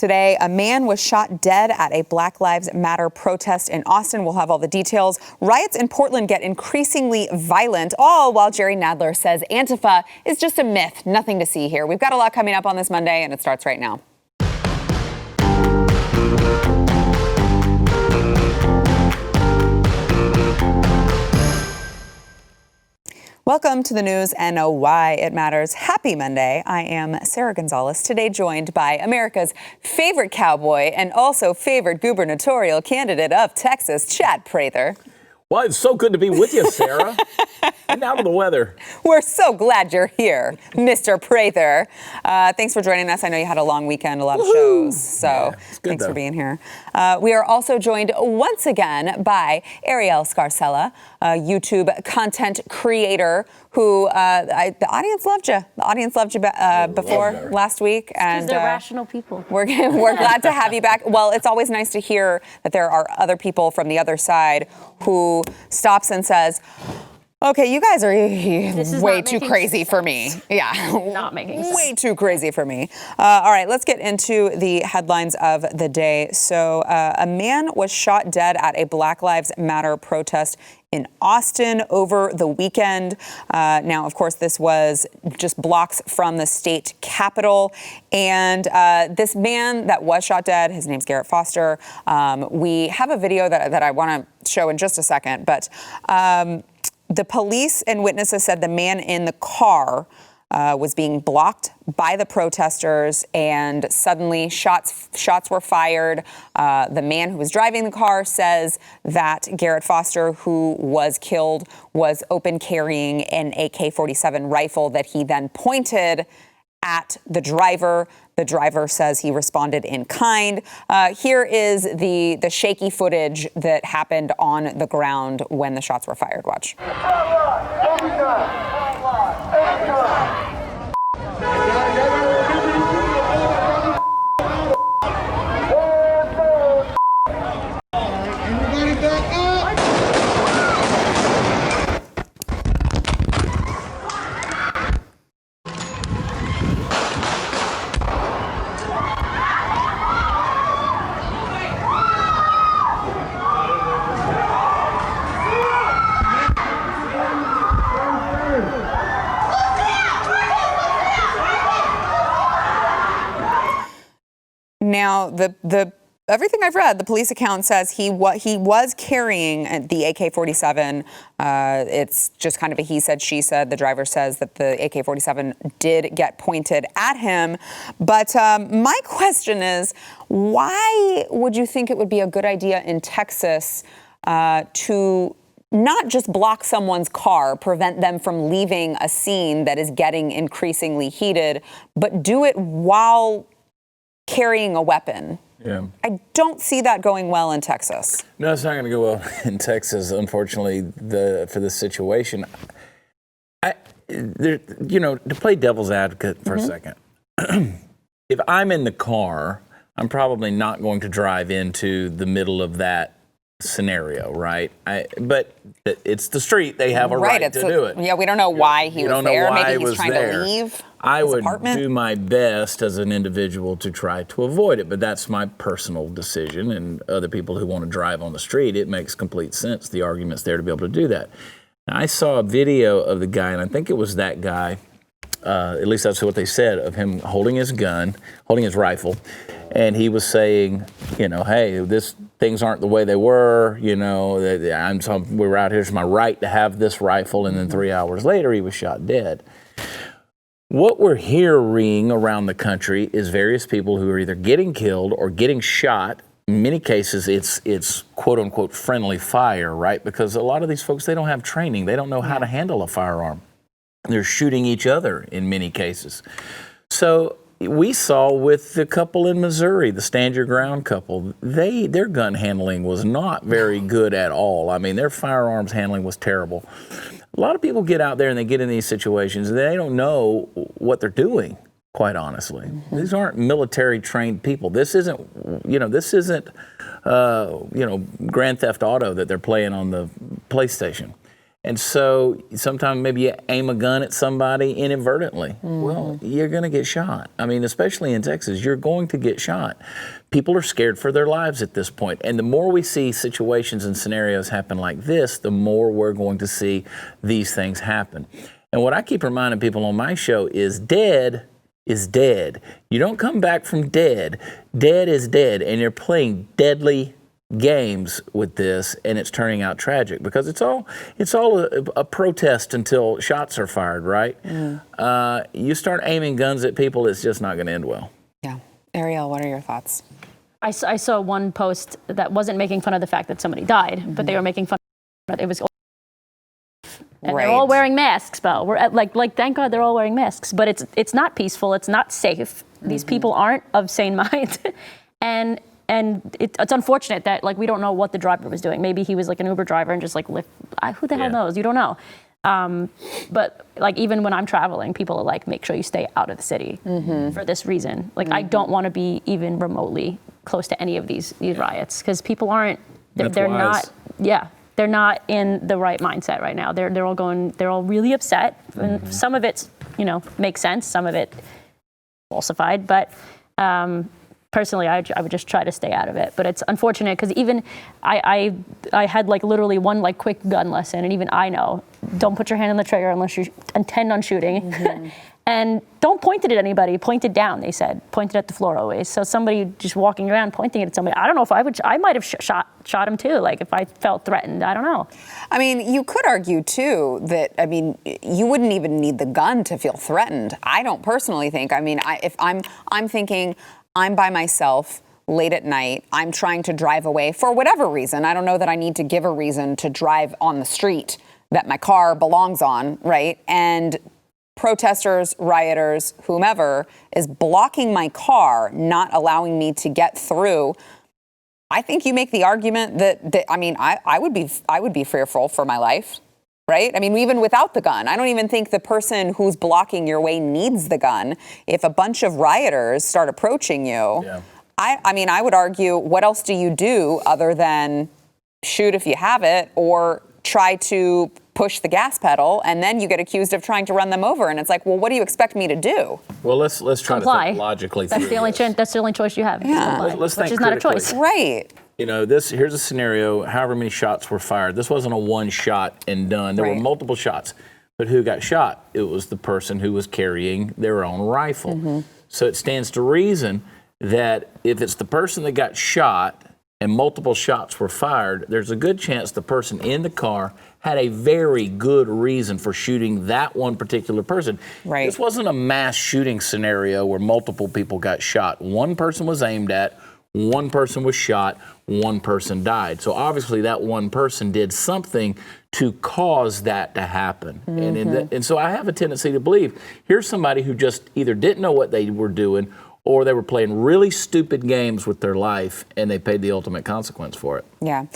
Today, a man was shot dead at a Black Lives Matter protest in Austin. We'll have all the details. Riots in Portland get increasingly violent, all while Jerry Nadler says Antifa is just a myth. Nothing to see here. We've got a lot coming up on this Monday, and it starts right now. Welcome to the news and why it matters. Happy Monday. I am Sarah Gonzalez, today joined by America's favorite cowboy and also favorite gubernatorial candidate of Texas, Chad Prather. Well, it's so good to be with you, Sarah. And out of the weather. We're so glad you're here, Mr. Prather. Thanks for joining us. I know you had a long weekend, a lot of shows, so yeah, thanks for being here. We are also joined once again by Ariel Scarcella, a YouTube content creator who the audience loved you. The audience loved you before last week. And they're rational people. We're glad to have you back. Well, it's always nice to hear that there are other people from the other side who stops and says, okay, you guys are way too crazy for me. Yeah. Not making sense. Way too crazy for me. All right, let's get into the headlines of the day. So a man was shot dead at a Black Lives Matter protest in Austin over the weekend. Now, of course, this was just blocks from the state capitol. And this man that was shot dead, his name's Garrett Foster. We have a video that I want to show in just a second. But the police and witnesses said the man in the car was being blocked by the protesters, and suddenly shots were fired. The man who was driving the car says that Garrett Foster, who was killed, was open carrying an AK-47 rifle that he then pointed at the driver. The driver says he responded in kind. Here is the shaky footage that happened on the ground when the shots were fired. Watch. Now, the everything I've read, the police account says he was carrying the AK-47. It's just kind of a he said, she said. The driver says that the AK-47 did get pointed at him. But my question is, why would you think it would be a good idea in Texas to not just block someone's car, prevent them from leaving a scene that is getting increasingly heated, but do it while carrying a weapon? Yeah. I don't see that going well in Texas. No, it's not going to go well in Texas, unfortunately, for this situation. To play devil's advocate for a second, if I'm in the car, I'm probably not going to drive into the middle of that scenario, right? But it's the street. They have a right to do it. Yeah, we don't know why he was there. Maybe he's trying to leave. I would do my best as an individual to try to avoid it, but that's my personal decision. And other people who want to drive on the street, it makes complete sense. The argument's there to be able to do that. Now, I saw a video of the guy, and I think it was that guy, at least that's what they said, of him holding his gun, holding his rifle, and he was saying, hey, things aren't the way they were, we're out here, it's my right to have this rifle, and then 3 hours later, he was shot dead. What we're hearing around the country is various people who are either getting killed or getting shot. In many cases, it's quote-unquote friendly fire, right? Because a lot of these folks, they don't have training. They don't know how to handle a firearm. They're shooting each other in many cases. So we saw with the couple in Missouri, the Stand Your Ground couple, their gun handling was not very good at all. I mean, their firearms handling was terrible. A lot of people get out there and they get in these situations and they don't know what they're doing, quite honestly. These aren't military trained people. This isn't Grand Theft Auto that they're playing on the PlayStation. And so sometimes maybe you aim a gun at somebody inadvertently. Well, you're going to get shot. I mean, especially in Texas, you're going to get shot. People are scared for their lives at this point. And the more we see situations and scenarios happen like this, the more we're going to see these things happen. And what I keep reminding people on my show is dead is dead. You don't come back from dead. Dead is dead. And you're playing deadly games with this, and it's turning out tragic because it's all a protest until shots are fired, right? You start aiming guns at people, it's just not going to end well. Yeah. Ariel, what are your thoughts? I saw one post that wasn't making fun of the fact that somebody died, but they were making fun of it. It was, and they're all wearing masks, Bo. We're at, like, thank God they're all wearing masks, but it's not peaceful. It's not safe. These people aren't of sane mind, and it's unfortunate that, like, we don't know what the driver was doing. Maybe he was like an Uber driver and just like who the hell knows? You don't know. But like, even when I'm traveling, people are like, make sure you stay out of the city for this reason. Like, I don't want to be even remotely close to any of these riots because people aren't. They're not. Yeah, they're not in the right mindset right now. They're all really upset. And some of it, makes sense. Some of it falsified, but. Personally, I would just try to stay out of it. But it's unfortunate because even I had like literally one like quick gun lesson, and even I know, don't put your hand on the trigger unless you intend on shooting. And don't point it at anybody. Point it down, they said. Point it at the floor always. So somebody just walking around pointing it at somebody, I don't know if I might have shot him too, like if I felt threatened. I don't know. I mean, you could argue too that, you wouldn't even need the gun to feel threatened. I don't personally think. If I'm thinking, I'm by myself late at night. I'm trying to drive away for whatever reason. I don't know that I need to give a reason to drive on the street that my car belongs on, right? And protesters, rioters, whomever is blocking my car, not allowing me to get through. I think you make the argument that I would be fearful for my life. Right? Even without the gun, I don't even think the person who's blocking your way needs the gun. If a bunch of rioters start approaching you, I would argue, what else do you do other than shoot if you have it or try to push the gas pedal, and then you get accused of trying to run them over. And it's like, well, what do you expect me to do? Well, let's try to think logically through this. That's the only choice you have. Yeah. Let's think which is not a choice. Right. Here's a scenario, however many shots were fired. This wasn't a one shot and done. There were multiple shots. But who got shot? It was the person who was carrying their own rifle. So it stands to reason that if it's the person that got shot and multiple shots were fired, there's a good chance the person in the car had a very good reason for shooting that one particular person. Right. This wasn't a mass shooting scenario where multiple people got shot. One person was aimed at, one person was shot, one person died. So obviously that one person did something to cause that to happen. And so I have a tendency to believe here's somebody who just either didn't know what they were doing or they were playing really stupid games with their life and they paid the ultimate consequence for it. Yeah.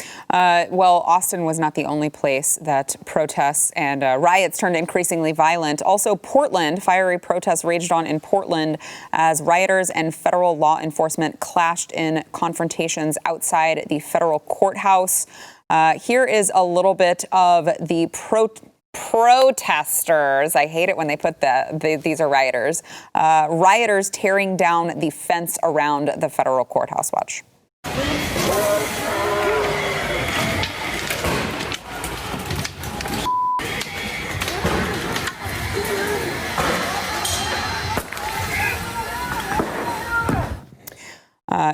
Well, Austin was not the only place that protests and riots turned increasingly violent. Also, Portland, fiery protests raged on in Portland as rioters and federal law enforcement clashed in confrontations outside the federal courthouse. Here is a little bit of the protesters. I hate it when they put these are rioters. Rioters tearing down the fence around the federal courthouse. Watch.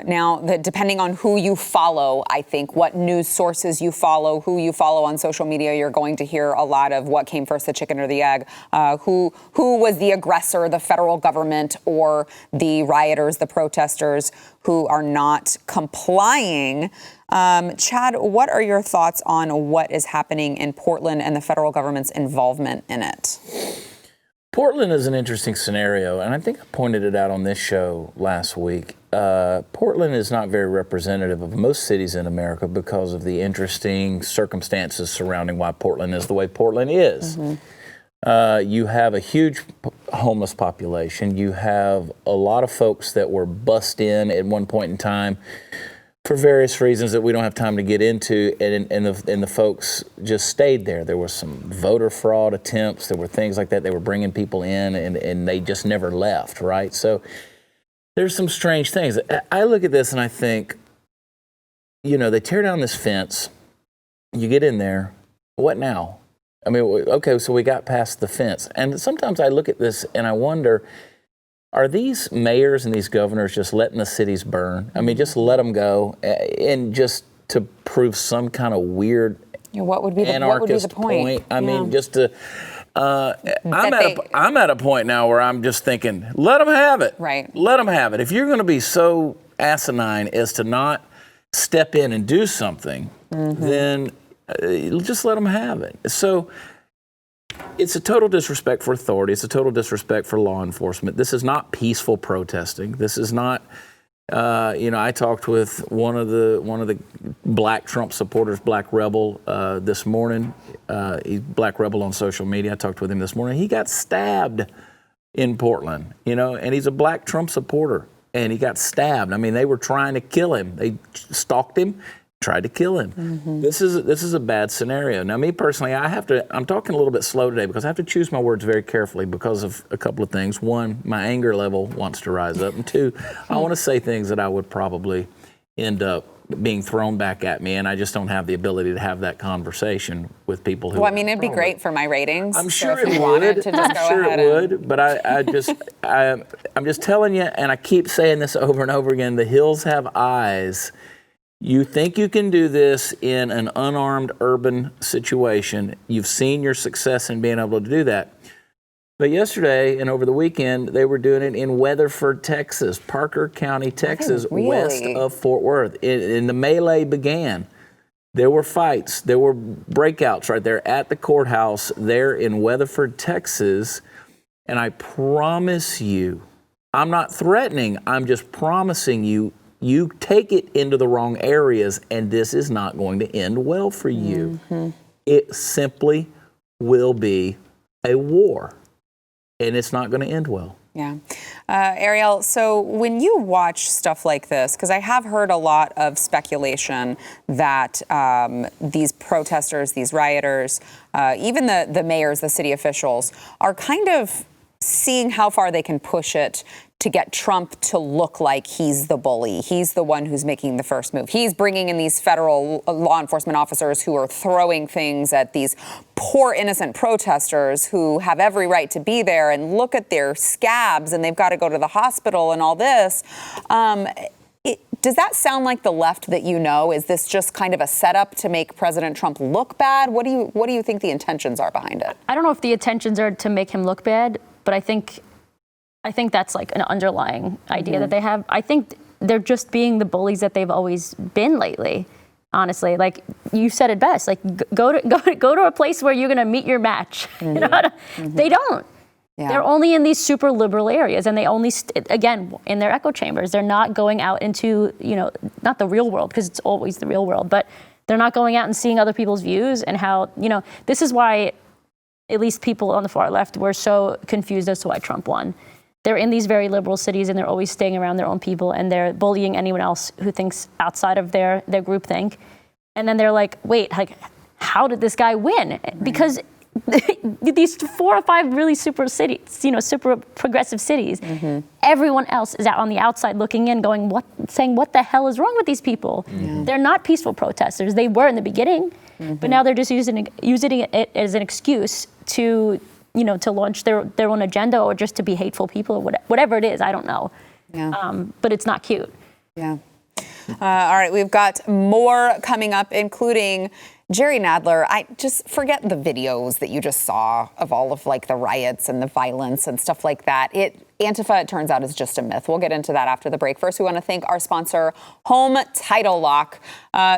Now, depending on who you follow, I think what news sources you follow, who you follow on social media, you're going to hear a lot of what came first, the chicken or the egg. Who was the aggressor, the federal government or the rioters, the protesters who are not complying? Chad, what are your thoughts on what is happening in Portland and the federal government's involvement in it? Portland is an interesting scenario, and I think I pointed it out on this show last week. Portland is not very representative of most cities in America because of the interesting circumstances surrounding why Portland is the way Portland is. You have a huge homeless population. You have a lot of folks that were bussed in at one point in time for various reasons that we don't have time to get into, and the folks just stayed there. There were some voter fraud attempts. There were things like that. They were bringing people in, and they just never left, right? So there's some strange things. I look at this and I think, they tear down this fence. You get in there. What now? I mean, okay, so we got past the fence. And sometimes I look at this and I wonder, are these mayors and these governors just letting the cities burn? I mean, just let them go, and just to prove some kind of weird what would be the point? I mean, just to. I'm at a point now where I'm just thinking, let them have it. Right. Let them have it. If you're going to be so asinine as to not step in and do something, then just let them have it. So. It's a total disrespect for authority. It's a total disrespect for law enforcement. This is not peaceful protesting. This is not, I talked with one of the Black Trump supporters, Black Rebel, this morning. He's Black Rebel on social media. I talked with him this morning. He got stabbed in Portland, and he's a Black Trump supporter, and he got stabbed. I mean, they were trying to kill him. They stalked him. Tried to kill him. This is a bad scenario. Now, me personally, I'm talking a little bit slow today because I have to choose my words very carefully because of a couple of things. One, my anger level wants to rise up. And two, I want to say things that I would probably end up being thrown back at me, and I just don't have the ability to have that conversation with people who. Well, I mean, it'd be great for my ratings. I'm sure it would. I'm sure it would. But I'm just telling you, and I keep saying this over and over again, the hills have eyes. You think you can do this in an unarmed urban situation. You've seen your success in being able to do that. But yesterday and over the weekend, they were doing it in Weatherford, Texas, Parker County, Texas, west of Fort Worth. And the melee began. There were fights. There were breakouts right there at the courthouse there in Weatherford, Texas. And I promise you, I'm not threatening, I'm just promising you, you take it into the wrong areas, and this is not going to end well for you. It simply will be a war, and it's not going to end well. Yeah. Ariel, so when you watch stuff like this, because I have heard a lot of speculation that these protesters, these rioters, even the mayors, the city officials, are kind of seeing how far they can push it to get Trump to look like he's the bully. He's the one who's making the first move. He's bringing in these federal law enforcement officers who are throwing things at these poor innocent protesters who have every right to be there, and look at their scabs and they've got to go to the hospital and all this. Does that sound like the left that you know? Is this just kind of a setup to make President Trump look bad? What do you think the intentions are behind it? I don't know if the intentions are to make him look bad, but I think that's like an underlying idea that they have. I think they're just being the bullies that they've always been lately. Honestly, like you said it best. Like go to a place where you're going to meet your match. They don't. Yeah. They're only in these super liberal areas, and they only again in their echo chambers. They're not going out into not the real world, because it's always the real world, but they're not going out and seeing other people's views and how this is why at least people on the far left were so confused as to why Trump won. They're in these very liberal cities, and they're always staying around their own people, and they're bullying anyone else who thinks outside of their groupthink. And then they're like, wait, like, how did this guy win? Because these 4 or 5 really super cities, super progressive cities, everyone else is out on the outside looking in, saying, what the hell is wrong with these people? They're not peaceful protesters. They were in the beginning, but now they're just using it as an excuse to launch their own agenda, or just to be hateful people, or whatever it is. I don't know. Yeah. But it's not cute. Yeah. All right, we've got more coming up, including Jerry Nadler. I just forget the videos that you just saw of all of the riots and the violence and stuff like that. Antifa, it turns out, is just a myth. We'll get into that after the break. First, we want to thank our sponsor, Home Title Lock.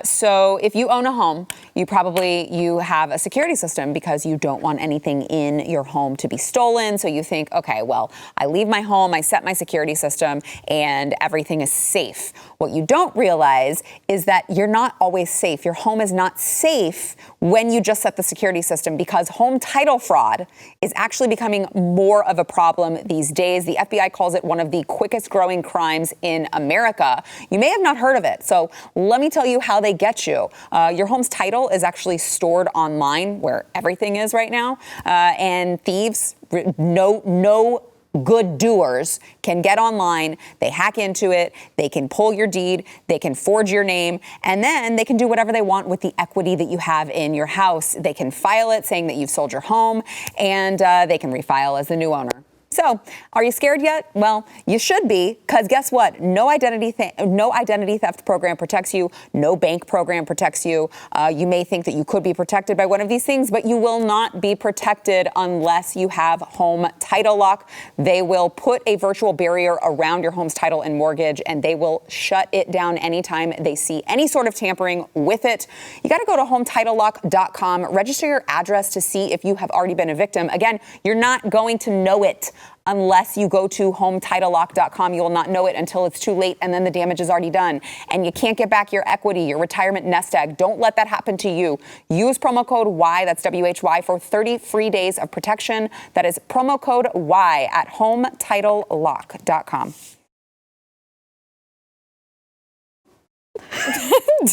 So if you own a home, you have a security system because you don't want anything in your home to be stolen. So you think, okay, well, I leave my home, I set my security system, and everything is safe. What you don't realize is that you're not always safe. Your home is not safe when you just set the security system, because home title fraud is actually becoming more of a problem these days. The The FBI calls it one of the quickest growing crimes in America. You may have not heard of it, so let me tell you how they get you. Your home's title is actually stored online, where everything is right now, and thieves, no good doers can get online, they hack into it, they can pull your deed, they can forge your name, and then they can do whatever they want with the equity that you have in your house. They can file it saying that you've sold your home, and they can refile as the new owner. So, are you scared yet? Well, you should be, because guess what? No identity theft program protects you. No bank program protects you. You may think that you could be protected by one of these things, but you will not be protected unless you have home title lock. They will put a virtual barrier around your home's title and mortgage, and they will shut it down anytime they see any sort of tampering with it. You got to go to HometitleLock.com, register your address to see if you have already been a victim. Again, you're not going to know it unless you go to HometitleLock.com. You will not know it until it's too late, and then the damage is already done. And you can't get back your equity, your retirement nest egg. Don't let that happen to you. Use promo code Y, that's WHY, for 30 free days of protection. That is promo code Y at HometitleLock.com.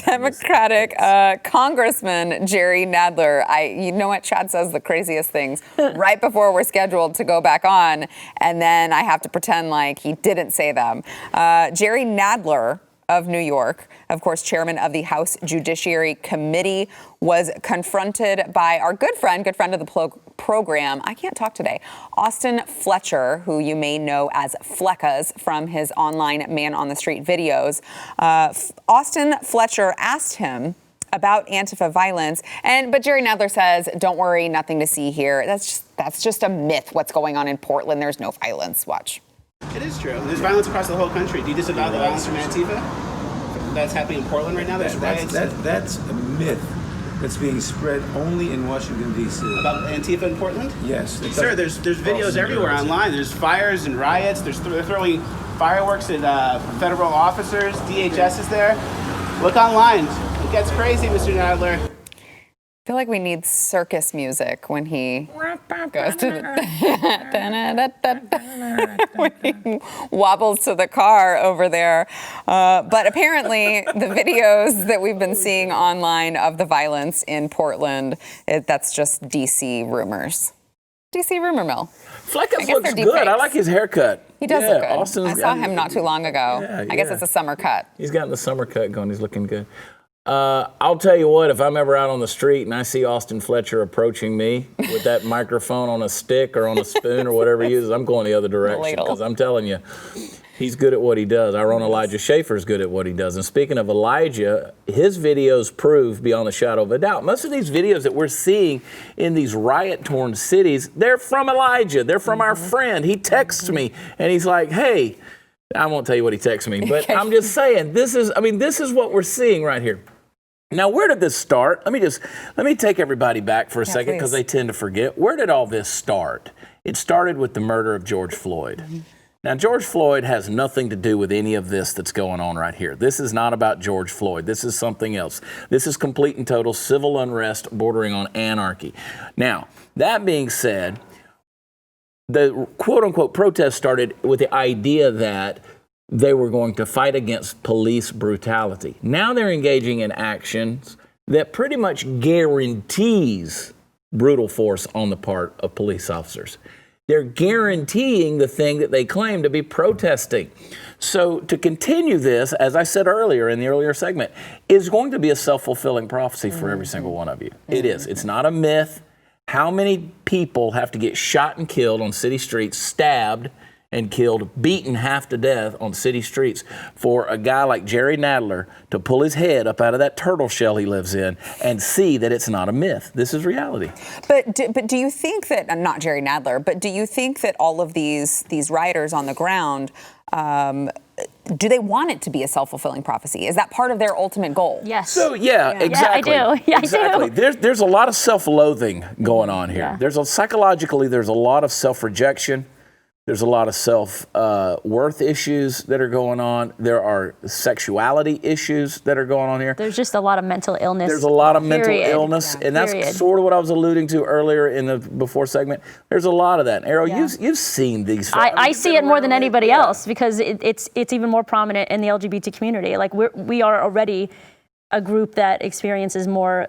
Democratic Congressman Jerry Nadler. You know what? Chad says the craziest things right before we're scheduled to go back on, and then I have to pretend like he didn't say them. Jerry Nadler of New York, of course, chairman of the House Judiciary Committee, was confronted by our good friend of the program, I can't talk today, Austin Fletcher, who you may know as Fleckas from his online man on the street videos. Austin Fletcher asked him about Antifa violence, but Jerry Nadler says, don't worry, nothing to see here. That's just a myth, what's going on in Portland. There's no violence. Watch. It is true. There's violence across the whole country. Do you disavow the violence from Antifa that's happening in Portland right now? There's riots. That's a myth that's being spread only in Washington, D.C. About Antifa in Portland? Yes. Sir, there's videos everywhere online. There's fires and riots. They're throwing fireworks at federal officers. DHS is there. Look online. It gets crazy, Mr. Nadler. I feel like we need circus music when he goes to the when he wobbles to the car over there. But apparently the videos that we've been seeing online of the violence in Portland, that's just DC rumors. DC rumor mill. Fleckus looks good. I like his haircut. He does look good. Austin's I saw him not too long ago. Yeah, I guess it's a summer cut. He's gotten the summer cut going. He's looking good. I'll tell you what, if I'm ever out on the street and I see Austin Fletcher approaching me with that microphone on a stick or on a spoon or whatever he uses, I'm going the other direction, because I'm telling you, he's good at what he does. Our own Elijah Schaefer's good at what he does. And speaking of Elijah, his videos prove beyond a shadow of a doubt. Most of these videos that we're seeing in these riot-torn cities, they're from Elijah. They're from our friend. He texts me and he's like, hey, I won't tell you what he texts me, but I'm just saying, this is what we're seeing right here. Now, where did this start? Let me take everybody back for a second, because they tend to forget. Where did all this start? It started with the murder of George Floyd. Mm-hmm. Now, George Floyd has nothing to do with any of this that's going on right here. This is not about George Floyd. This is something else. This is complete and total civil unrest bordering on anarchy. Now, that being said, the quote-unquote protest started with the idea that they were going to fight against police brutality. Now they're engaging in actions that pretty much guarantees brutal force on the part of police officers. They're guaranteeing the thing that they claim to be protesting. So to continue this, as I said earlier in the earlier segment, is going to be a self-fulfilling prophecy for every single one of you. It is. It's not a myth. How many people have to get shot and killed on city streets, stabbed and killed, beaten half to death on city streets for a guy like Jerry Nadler to pull his head up out of that turtle shell he lives in and see that it's not a myth? This is reality. But do you think that, not Jerry Nadler, but do you think that all of these rioters on the ground, do they want it to be a self-fulfilling prophecy? Is that part of their ultimate goal? Yes. So exactly. Yeah, I do. Yeah, exactly. I do. There's a lot of self-loathing going on here. Yeah. Psychologically, there's a lot of self-rejection. There's a lot of self-worth issues that are going on. There are sexuality issues that are going on here. There's just a lot of mental illness. There's a lot of mental period. illness, Yeah, and that's period. sort of what I was alluding to earlier in the before segment. There's a lot of that. Arrow, you've seen these. I see it more than anybody else because it's even more prominent in the LGBT community. Like we are already a group that experiences more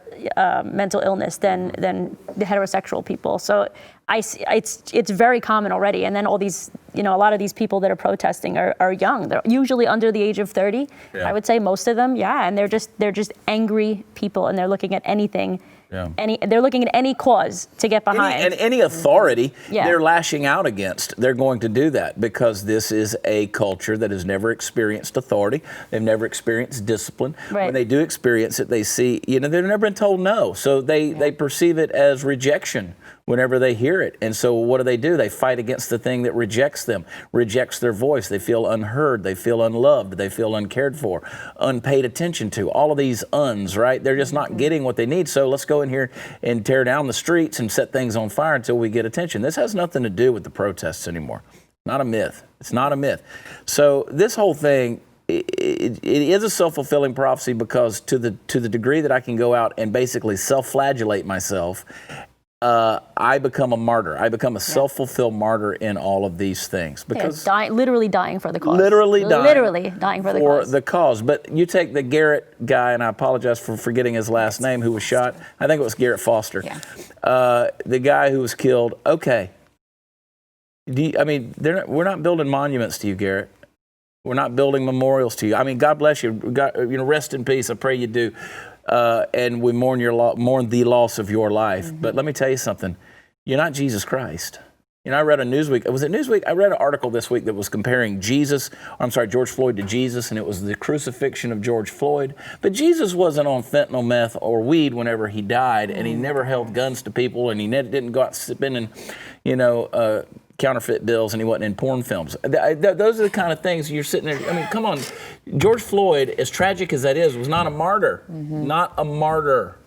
mental illness than the heterosexual people. So I see it's very common already. And then all these, a lot of these people that are protesting are young. They're usually under the age of 30. Yeah. I would say most of them, and they're just angry people, and they're looking at anything. Yeah. They're looking at any cause to get behind. Any authority they're lashing out against. They're going to do that because this is a culture that has never experienced authority. They've never experienced discipline. Right. When they do experience it, they see, they've never been told no. So they perceive it as rejection whenever they hear it. And so what do? They fight against the thing that rejects them, rejects their voice. They feel unheard. They feel unloved. They feel uncared for, unpaid attention to. All of these uns, right? They're just not getting what they need. So let's go in here and tear down the streets and set things on fire until we get attention. This has nothing to do with the protests anymore. Not a myth. It's not a myth. So this whole thing, it is a self-fulfilling prophecy because to the degree that I can go out and basically self-flagellate myself, I become a martyr. I become a self-fulfilled martyr in all of these things because literally dying for the cause. Literally dying for the cause. But you take the Garrett guy, and I apologize for forgetting his last name, who was shot. I think it was Garrett Foster. Yeah. The guy who was killed. Okay. We're not building monuments to you, Garrett. We're not building memorials to you. I mean, God bless you. God, rest in peace. I pray you do. And we mourn the loss of your life. Mm-hmm. But let me tell you something. You're not Jesus Christ. I read a Newsweek. Was it Newsweek? I read an article this week that was comparing George Floyd to Jesus, and it was the crucifixion of George Floyd. But Jesus wasn't on fentanyl, meth, or weed whenever he died, and he never held guns to people, and he didn't go out spending, counterfeit bills, and he wasn't in porn films. Those are the kind of things you're sitting there. I mean, come on. George Floyd, as tragic as that is, was not a martyr. Mm-hmm. Not a martyr.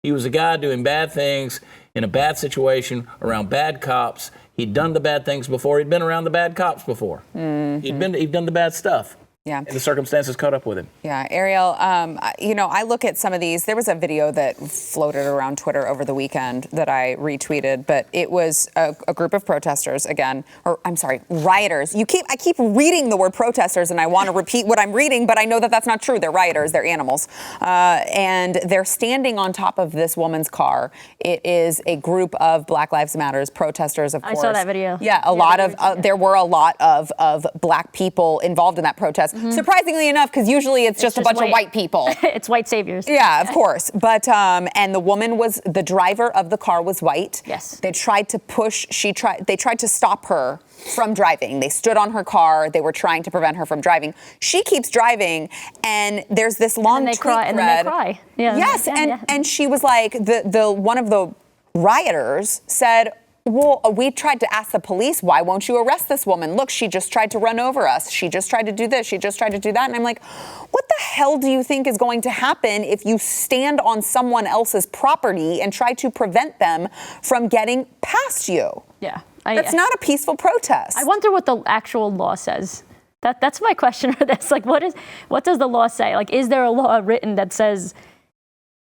He was a guy doing bad things in a bad situation around bad cops. He'd done the bad things before. He'd been around the bad cops before. Mm-hmm. He'd done the bad stuff. Yeah. And the circumstances caught up with him. Yeah, Ariel, I look at some of these. There was a video that floated around Twitter over the weekend that I retweeted, but it was a group of protesters rioters. I keep reading the word protesters, and I want to repeat what I'm reading, but I know that that's not true. They're rioters. They're animals. And they're standing on top of this woman's car. It is a group of Black Lives Matters protesters, of course. I saw that video. Yeah, there were a lot of Black people involved in that protest. Mm-hmm. Surprisingly enough, because usually it's just a bunch of white people. It's white saviors. Yeah, of course. But and the driver of the car was white. Yes. They tried to they tried to stop her from driving. They stood on her car. They were trying to prevent her from driving. She keeps driving, and there's this long tweet thread. And then they cry. Yeah. Yes, and she was like, the one of the rioters said, well, we tried to ask the police, why won't you arrest this woman? Look, she just tried to run over us. She just tried to do this. She just tried to do that. And I'm like, what the hell do you think is going to happen if you stand on someone else's property and try to prevent them from getting past you? Yeah. That's not a peaceful protest. I wonder what the actual law says. That's my question for this. Like, what does the law say? Like, is there a law written that says,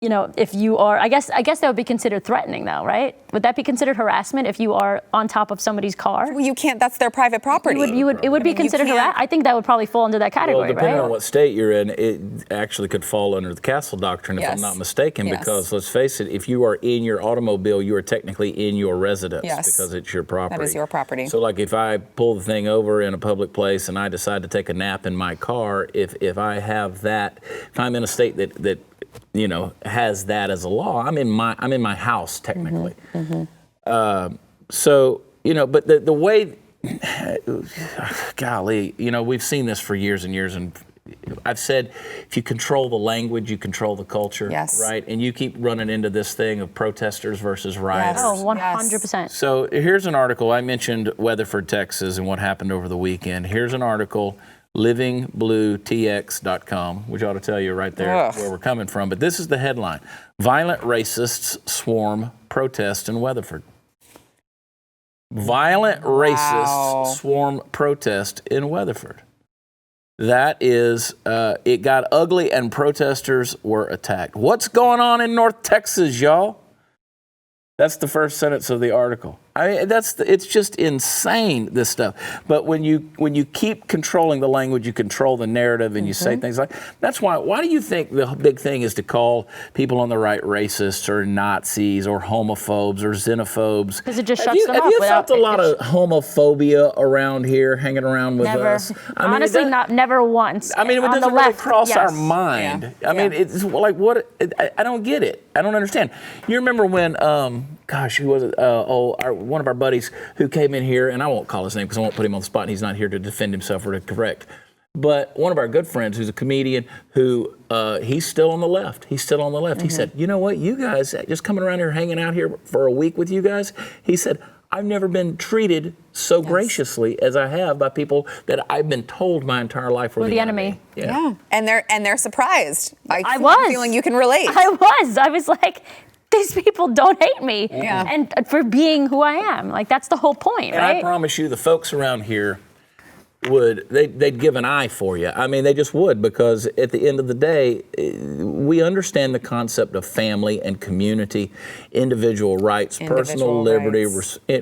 if you are, I guess that would be considered threatening, though, right? Would that be considered harassment if you are on top of somebody's car? Well, you can't. That's their private property. It would be considered harassment. I think that would probably fall under that category, well, depending right? on what state you're in, it actually could fall under the Castle Doctrine, if I'm not mistaken, because let's face it, if you are in your automobile, you are technically in your residence because it's your property. That is your property. So, like, if I pull the thing over in a public place and I decide to take a nap in my car, if I have that, if I'm in a state that has that as a law, I'm in my house technically. Mm-hmm. But the way, golly, we've seen this for years and years, and I've said, if you control the language, you control the culture, right? And you keep running into this thing of protesters versus rioters. Yes. Oh, 100%. So here's an article. I mentioned Weatherford, Texas, and what happened over the weekend. Here's an article. LivingBlueTX.com, which ought to tell you right there where we're coming from. But this is the headline. Violent racists swarm protest in Weatherford. Violent racist swarm protest in Weatherford. That is, it got ugly and protesters were attacked. What's going on in North Texas, y'all? That's the first sentence of the article. I mean, it's just insane, this stuff. But when you keep controlling the language, you control the narrative, and you say things like, that's why do you think the big thing is to call people on the right racists or Nazis or homophobes or xenophobes? Because it just shuts them up. Have you felt a lot of homophobia around here, hanging around with us? I mean, honestly, never once. I mean, it doesn't really cross our mind. Yeah. I mean, it's like, what? I don't get it. I don't understand. You remember when, who was it? One of our buddies who came in here, and I won't call his name because I won't put him on the spot, and he's not here to defend himself or to correct. But one of our good friends who's a comedian who, he's still on the left. He said, you know what, you guys, just coming around here, hanging out here for a week with you guys, he said, I've never been treated so graciously as I have by people that I've been told my entire life were the enemy. Yeah. And they're surprised. I was feeling you can relate. I was like, these people don't hate me, Yeah. and for being who I am. Like, that's the whole point, and right? I promise you, the folks around here they'd give an eye for you. I mean, they just would, because at the end of the day, we understand the concept of family and community, individual rights, personal liberty,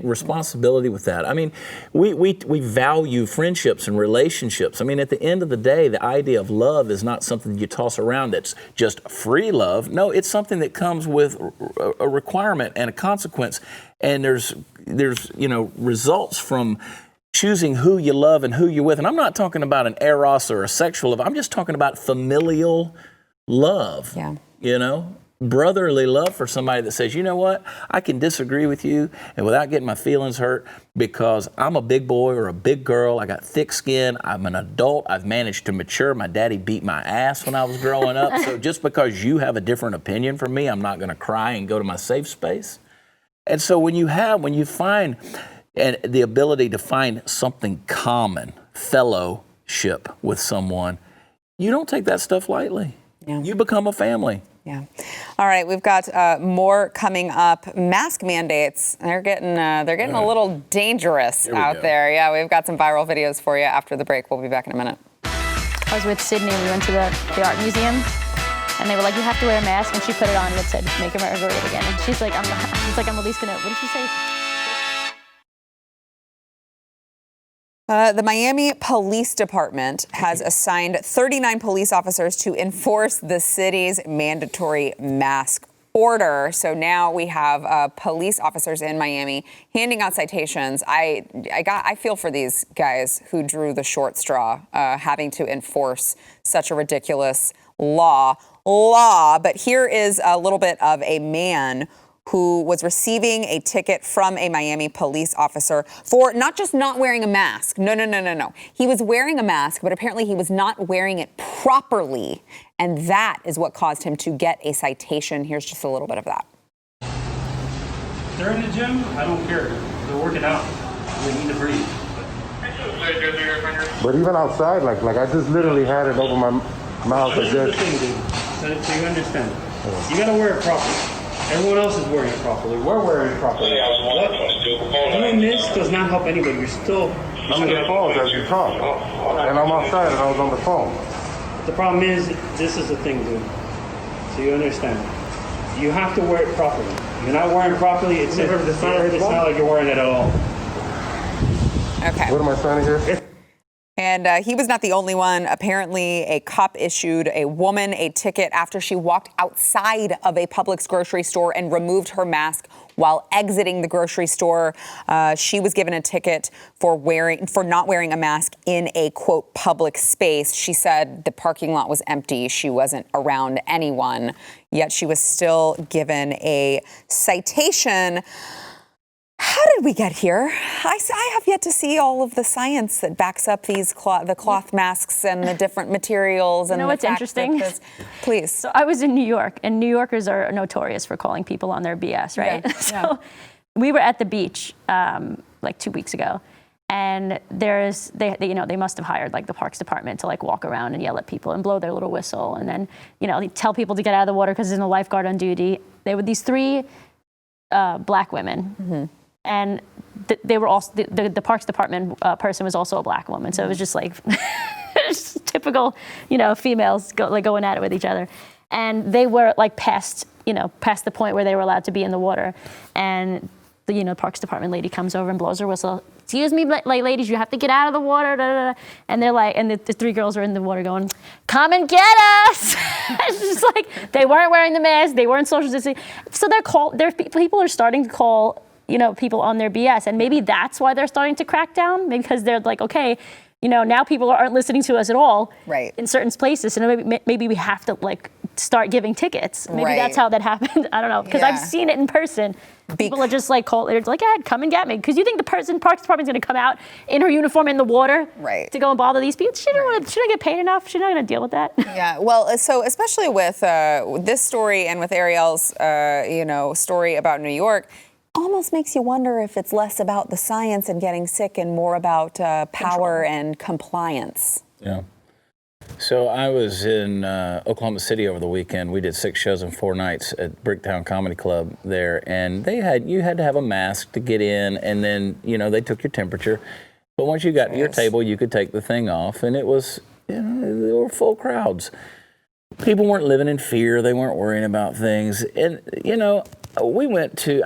responsibility with that. I mean, we value friendships and relationships. I mean, at the end of the day, the idea of love is not something you toss around that's just free love. No, it's something that comes with a requirement and a consequence. And there's results from choosing who you love and who you're with. And I'm not talking about an eros or a sexual love. I'm just talking about familial love. Yeah. Brotherly love for somebody that says, you know what, I can disagree with you and without getting my feelings hurt because I'm a big boy or a big girl. I got thick skin. I'm an adult. I've managed to mature. My daddy beat my ass when I was growing up. So just because you have a different opinion from me, I'm not going to cry and go to my safe space. And so when you find and the ability to find something common, fellowship with someone, you don't take that stuff lightly. Yeah. You become a family. Yeah. All right, we've got more coming up. Mask mandates, they're getting a little dangerous out there. Yeah, we've got some viral videos for you after the break. We'll be back in a minute. I was with Sydney, we went to the art museum, and they were like, you have to wear a mask, and she put it on and it said, make America great again. And she's like, I'm at least gonna, what did she say? The Miami Police Department has assigned 39 police officers to enforce the city's mandatory mask order. So now we have police officers in Miami handing out citations. I feel for these guys who drew the short straw, having to enforce such a ridiculous law. But here is a little bit of a man who was receiving a ticket from a Miami police officer for not just not wearing a mask. No. He was wearing a mask, but apparently he was not wearing it properly. And that is what caused him to get a citation. Here's just a little bit of that. They're in the gym, I don't care. They're working out. They need to breathe. But even outside, like I just literally had it over my mouth. This is the thing, dude. So you understand. You gotta wear it properly. Everyone else is wearing it properly. We're wearing it properly. Doing this does not help anybody. You're still... I'm on the phone as you talk. And I'm outside and I was on the phone. The problem is, this is the thing, dude. So you understand. You have to wear it properly. You're not wearing it properly, it's not like you're wearing it at all. Okay. What am I signing here? And he was not the only one. Apparently, a cop issued a woman a ticket after she walked outside of a Publix grocery store and removed her mask while exiting the grocery store. She was given a ticket for not wearing a mask in a, quote, public space. She said the parking lot was empty. She wasn't around anyone, yet she was still given a citation. How did we get here? I have yet to see all of the science that backs up these the cloth masks and the different materials. And you know what's interesting? Please. So I was in New York, and New Yorkers are notorious for calling people on their BS, right? Yeah. So we were at the beach like 2 weeks ago, and they must have hired like the Parks Department to like walk around and yell at people and blow their little whistle, and then they tell people to get out of the water because there's no lifeguard on duty. They were these 3 black women. Mm-hmm. And they were also the Parks Department person was also a black woman, so it was just like just typical, females going at it with each other, and they were like past the point where they were allowed to be in the water, and the Parks Department lady comes over and blows her whistle. Excuse me, ladies, you have to get out of the water. Da, da, da. And they're like, and the three girls are in the water going, come and get us. It's just like, they weren't wearing the mask. They weren't social distancing. So people are starting to call, people on their BS. And maybe that's why they're starting to crack down, because they're like, okay, now people aren't listening to us at all in certain places. And maybe we have to start giving tickets. Maybe that's how that happened. I don't know, because I've seen it in person. People are just like, they're like, yeah, come and get me. Because you think the person Parks Department is going to come out in her uniform in the water to go and bother these people? She don't get paid enough. She's not going to deal with that. Yeah, well, so especially with this story and with Ariel's, story about New York, almost makes you wonder if it's less about the science and getting sick and more about power and compliance. Yeah. So I was in Oklahoma City over the weekend. We did 6 shows in 4 nights at Bricktown Comedy Club there, and you had to have a mask to get in, and then they took your temperature. But once you got to your table, you could take the thing off, and it was there were full crowds. People weren't living in fear. They weren't worrying about things, and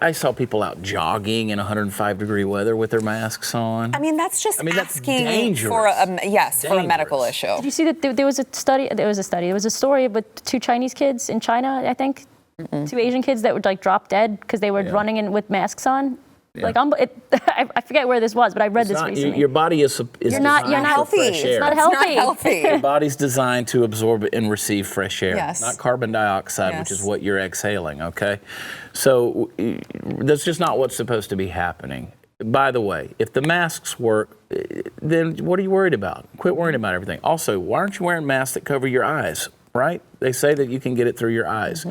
I saw people out jogging in 105-degree weather with their masks on. I mean, that's just that's asking dangerous. for a medical issue. Did you see that there was a study? There was a story with 2 Chinese kids in China, I think. 2 Asian kids that would drop dead because they were running in with masks on. Yeah. I forget where this was, but I read this recently. Your body is you're not healthy. It's not healthy. Your body's designed to absorb and receive fresh air, not carbon dioxide, which is what you're exhaling. Okay, so that's just not what's supposed to be happening. By the way, if the masks work, then what are you worried about? Quit worrying about everything. Also, why aren't you wearing masks that cover your eyes? Right? They say that you can get it through your eyes.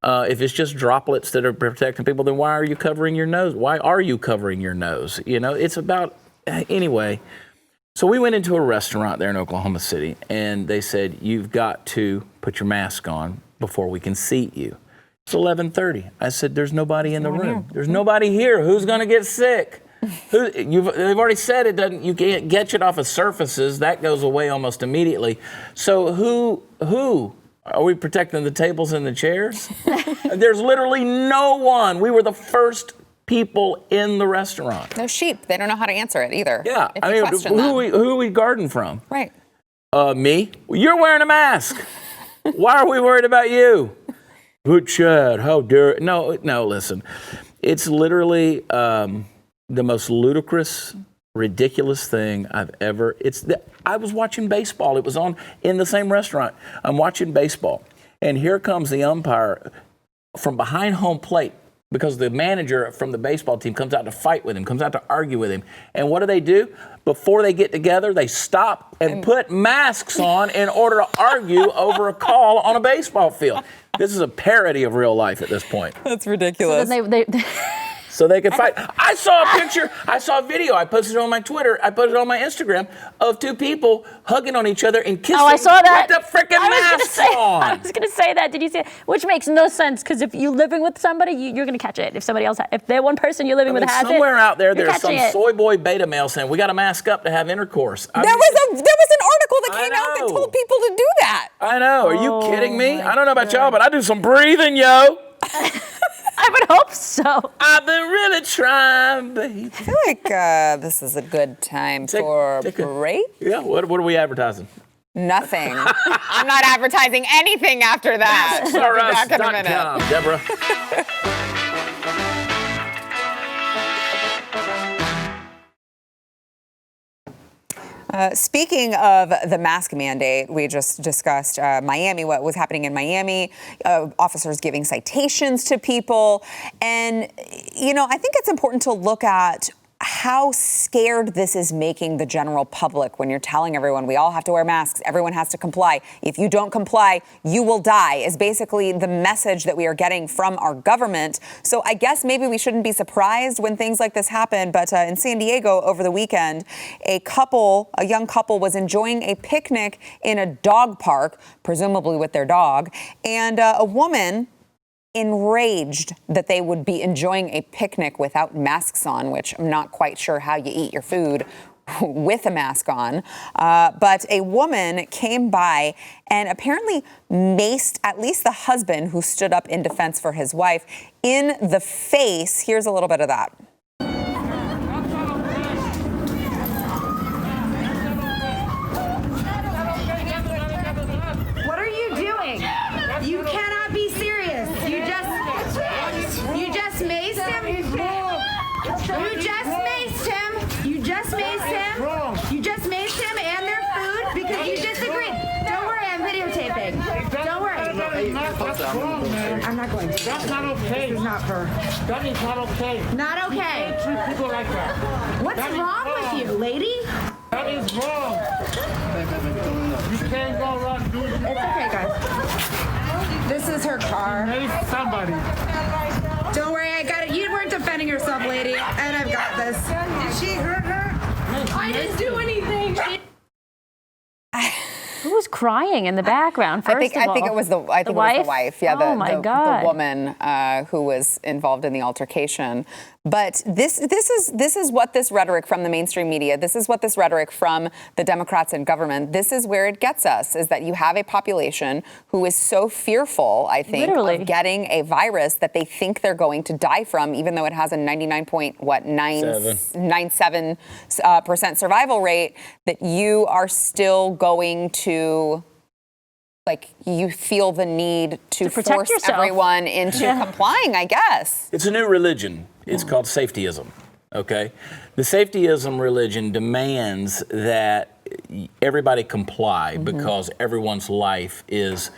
If it's just droplets that are protecting people, then why are you covering your nose? Why are you covering your nose? It's about, anyway. So we went into a restaurant there in Oklahoma City, and they said, you've got to put your mask on before we can seat you. It's 11:30. I said, there's nobody in the room. There's nobody here. Who's going to get sick? They've already said it doesn't. You can't get it off of surfaces. That goes away almost immediately. So who? Are we protecting the tables and the chairs? There's literally no one. We were the first people in the restaurant. They're sheep. They don't know how to answer it either. Yeah. Who are we guarding from? Right. Me. You're wearing a mask. Why are we worried about you? Good Chad. How dare? No, listen. It's literally the most ludicrous, ridiculous thing I've ever. I was watching baseball. It was on in the same restaurant. I'm watching baseball, and here comes the umpire from behind home plate because the manager from the baseball team comes out to fight with him, comes out to argue with him. And what do? Before they get together, they stop and put masks on in order to argue over a call on a baseball field. This is a parody of real life at this point. That's ridiculous. So they could fight. I saw a picture. I saw a video. I posted it on my Twitter. I put it on my Instagram of 2 people hugging on each other and kissing. Oh, I saw that. With the freaking masks on. I was going to say that. Did you see it? Which makes no sense because if you're living with somebody, you're going to catch it. If somebody else, if they're one person you're living with has somewhere it, out there's some soy boy beta male saying we got to mask up to have intercourse. There was an article that came out that told people to do that. I know. Are you kidding me? I don't know about y'all, but I do some breathing, yo. I would hope so. I've been really trying, baby. I feel like this is a good time for a break. Yeah, what are we advertising? Nothing. I'm not advertising anything after that. I'll be back in a minute. Deborah. Speaking of the mask mandate, we just discussed Miami, what was happening in Miami, officers giving citations to people. And, I think it's important to look at how scared this is making the general public when you're telling everyone we all have to wear masks, everyone has to comply. If you don't comply, you will die is basically the message that we are getting from our government. So I guess maybe we shouldn't be surprised when things like this happen. But in San Diego over the weekend, a young couple was enjoying a picnic in a dog park, presumably with their dog, and a woman enraged that they would be enjoying a picnic without masks on, which I'm not quite sure how you eat your food with a mask on. But a woman came by and apparently maced at least the husband, who stood up in defense for his wife, in the face. Here's a little bit of that. What are you doing? You cannot be serious. You just maced him. You just maced him. You just maced him. You just maced him and their food because you disagreed. Don't worry, I'm videotaping. Don't worry. That's wrong, man. I'm not going to. That's not okay. This is not for. That is not okay. Not You okay. can't treat people like that. What's That is wrong with you, lady? That is wrong. You can't go around doing It's okay, guys. This is her car. Mace somebody. Don't worry, I got it. You weren't defending yourself, lady, and I've got this. Did she hurt her? I didn't do anything. Who was crying in the background? First I think it was the wife. Yeah, the woman who was involved in the altercation. But this is what this rhetoric from the mainstream media, this is what this rhetoric from the Democrats in government, this is where it gets us, is that you have a population who is so fearful, I think, of getting a virus that they think they're going to die from, even though it has a 99.97% survival rate, that you are still going to, like, you feel the need to force yourself. everyone into complying, I guess. It's a new religion. It's called Safetyism, okay? The Safetyism religion demands that everybody comply because everyone's life is,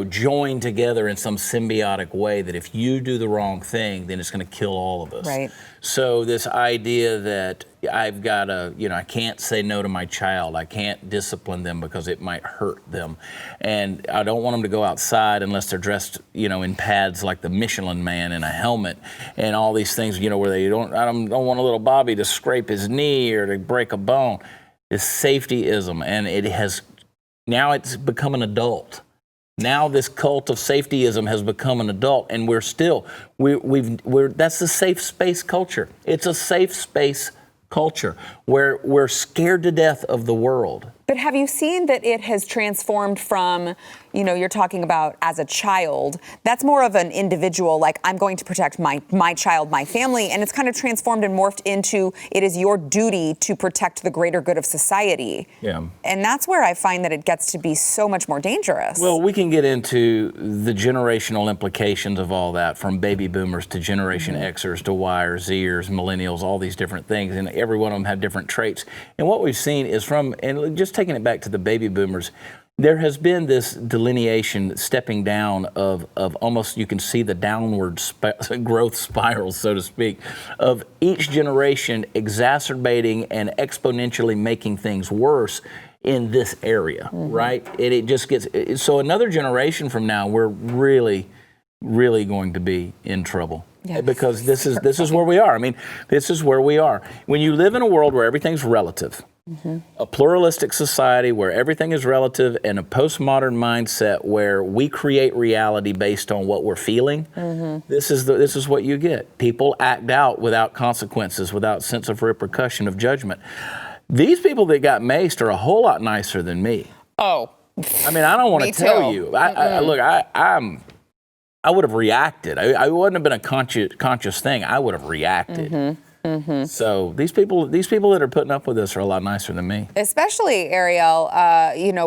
joined together in some symbiotic way that if you do the wrong thing, then it's going to kill all of us. Right. So this idea that I've got to, I can't say no to my child. I can't discipline them because it might hurt them. And I don't want them to go outside unless they're dressed, in pads like the Michelin Man in a helmet and all these things, where I don't want a little Bobby to scrape his knee or to break a bone. It's safetyism, and now it's become an adult. Now this cult of safetyism has become an adult, and that's the safe space culture. It's a safe space culture where we're scared to death of the world. But have you seen that it has transformed from, you're talking about as a child, that's more of an individual, like, I'm going to protect my child, my family, and it's kind of transformed and morphed into it is your duty to protect the greater good of society. Yeah. And that's where I find that it gets to be so much more dangerous. Well, we can get into the generational implications of all that, from baby boomers to Generation Xers to Yers, Zers, millennials, all these different things, and every one of them have different traits. And what we've seen is and just taking it back to the baby boomers, there has been this delineation, stepping down of almost, you can see the downward growth spiral, so to speak, of each generation exacerbating and exponentially making things worse in this area, right? It just gets, so another generation from now, we're really, really going to be in trouble. Yes. Because this is where we are. I mean, this is where we are. When you live in a world where everything's relative, a pluralistic society where everything is relative, and a postmodern mindset where we create reality based on what we're feeling, this is what you get. People act out without consequences, without sense of repercussion, of judgment. These people that got maced are a whole lot nicer than me. Oh. I mean, I don't want to tell you. I would have reacted. I wouldn't have been a conscious thing. I would have reacted. So these people that are putting up with this are a lot nicer than me. Especially, Ariel,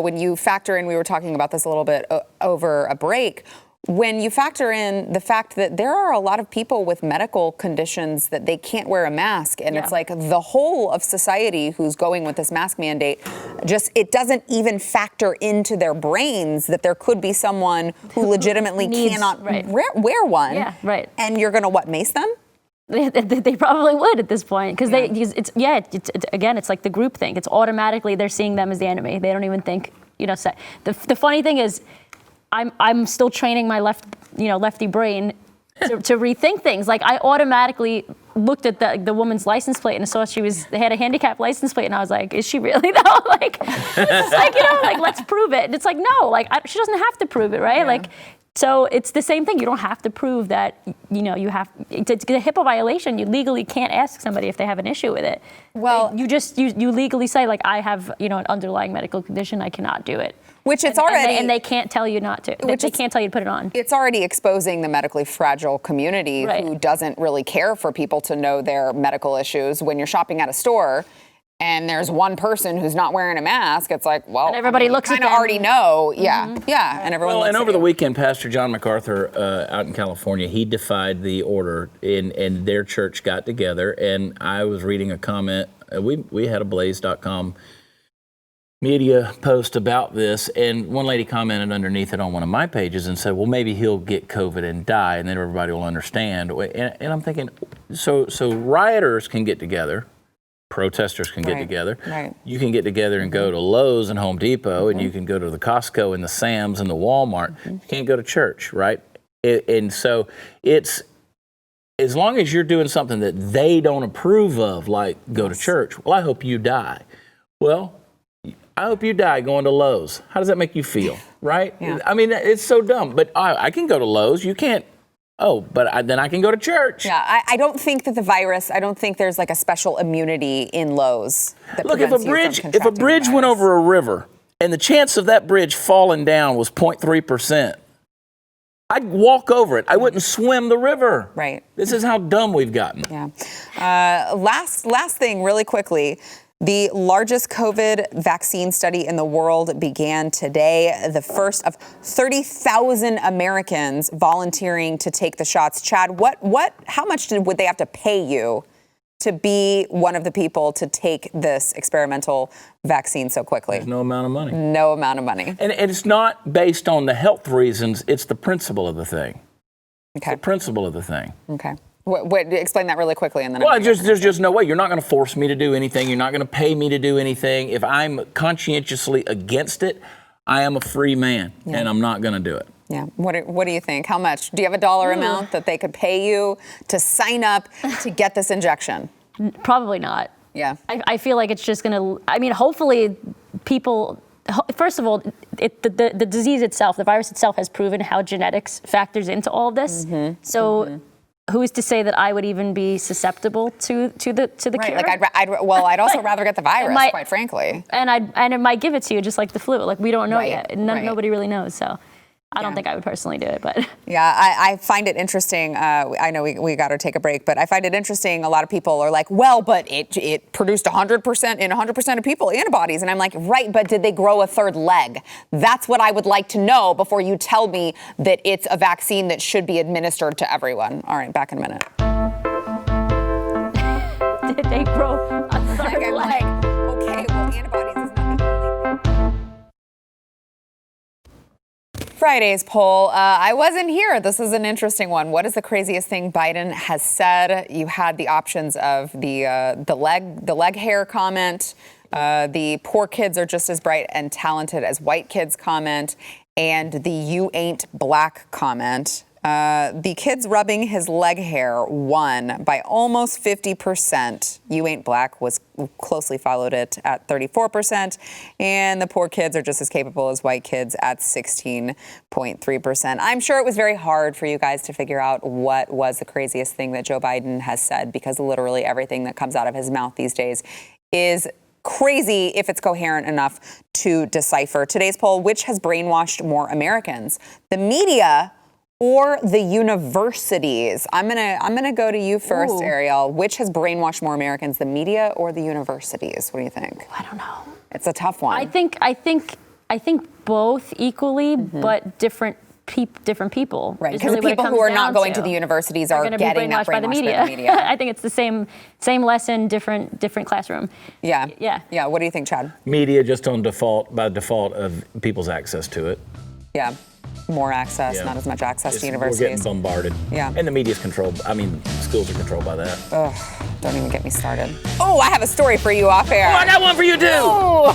when you factor in, we were talking about this a little bit over a break, when you factor in the fact that there are a lot of people with medical conditions that they can't wear a mask, and it's like the whole of society who's going with this mask mandate, it doesn't even factor into their brains that there could be someone who legitimately cannot wear one. Yeah, right. And you're going to mace them? They probably would at this point, because it's like the group thing. It's automatically they're seeing them as the enemy. They don't even think, the funny thing is, I'm still training my lefty brain to rethink things. Like, I automatically looked at the woman's license plate and saw they had a handicap license plate, and I was like, is she really though? Like, it's like, let's prove it. And it's like, no, she doesn't have to prove it, right? Yeah. Like, So it's the same thing. You don't have to prove that, you have to get a HIPAA violation. You legally can't ask somebody if they have an issue with it. Well, you legally say, like, I have, an underlying medical condition, I cannot do it. Which it's already... And they can't tell you not to. They can't tell you to put it on. It's already exposing the medically fragile community who doesn't really care for people to know their medical issues. When you're shopping at a store and there's one person who's not wearing a mask, it's like, well, and everybody looks at them. Kind of already know. Yeah, and everyone looks and at over the you. weekend, Pastor John MacArthur out in California, he defied the order, and their church got together, and I was reading a comment. We had a Blaze.com media post about this, and one lady commented underneath it on one of my pages and said, well, maybe he'll get COVID and die, and then everybody will understand. And I'm thinking, so rioters can get together, protesters can get together. Right. You can get together and go to Lowe's and Home Depot, and you can go to the Costco and the Sam's and the Walmart. You can't go to church, right? And so it's, as long as you're doing something that they don't approve of, like go to church, well, I hope you die. Well, I hope you die going to Lowe's. How does that make you feel, right? Yeah. I mean, it's so dumb. But I can go to Lowe's. You can't. Oh, but then I can go to church. Yeah, I don't think that the virus, I don't think there's like a special immunity in Lowe's. Look, if a bridge went over a river and the chance of that bridge falling down was 0.3%, I'd walk over it. I wouldn't swim the river. Right. This is how dumb we've gotten. Yeah. Last thing, really quickly. The largest COVID vaccine study in the world began today, the first of 30,000 Americans volunteering to take the shots. Chad, how much would they have to pay you to be one of the people to take this experimental vaccine so quickly? There's no amount of money. No amount of money. And it's not based on the health reasons, it's the principle of the thing. Okay. It's the principle of the thing. Okay. Explain that really quickly, and then. Well, there's just no way. You're not going to force me to do anything. You're not going to pay me to do anything. If I'm conscientiously against it, I am a free man, and I'm not going to do it. Yeah. What do you think? How much? Do you have a dollar amount that they could pay you to sign up to get this injection? Probably not. Yeah. I feel like it's just going to. I mean, hopefully, people. First of all, the disease itself, the virus itself, has proven how genetics factors into all of this. Mm-hmm. So. Who is to say that I would even be susceptible to the cure? Like I'd also rather get the virus, quite frankly. And it might give it to you just like the flu. Like we don't know yet. Nobody really knows. So I don't think I would personally do it, but. Yeah, I find it interesting. I know we got to take a break, but I find it interesting. A lot of people are like, well, but it produced 100% in 100% of people antibodies. And I'm like, right, but did they grow a third leg? That's what I would like to know before you tell me that it's a vaccine that should be administered to everyone. All right, back in a minute. Did they grow a third leg? Okay, well, antibodies is not the only thing. Friday's poll. I wasn't here. This is an interesting one. What is the craziest thing Biden has said? You had the options of the leg hair comment, the poor kids are just as bright and talented as white kids comment, and the you ain't black comment. The kids rubbing his leg hair won by almost 50%. You ain't black was closely followed it at 34%. And the poor kids are just as capable as white kids at 16.3%. I'm sure it was very hard for you guys to figure out what was the craziest thing that Joe Biden has said, because literally everything that comes out of his mouth these days is crazy if it's coherent enough to decipher. Today's poll: which has brainwashed more Americans, the media or the universities? I'm gonna go to you first, Ariel. Which has brainwashed more Americans, the media or the universities? What do you think? I don't know. It's a tough one. I think both equally, but different people. Right, because the people who are not going to the universities are getting brainwashed by the media. I think it's the same lesson, different classroom. Yeah. What do you think, Chad? Media just by default of people's access to it. Yeah. More access, not as much access to universities. We're getting bombarded. Yeah. And the media's controlled. I mean, schools are controlled by that. Ugh, don't even get me started. Oh, I have a story for you off air. Oh, I got one for you too. Oh.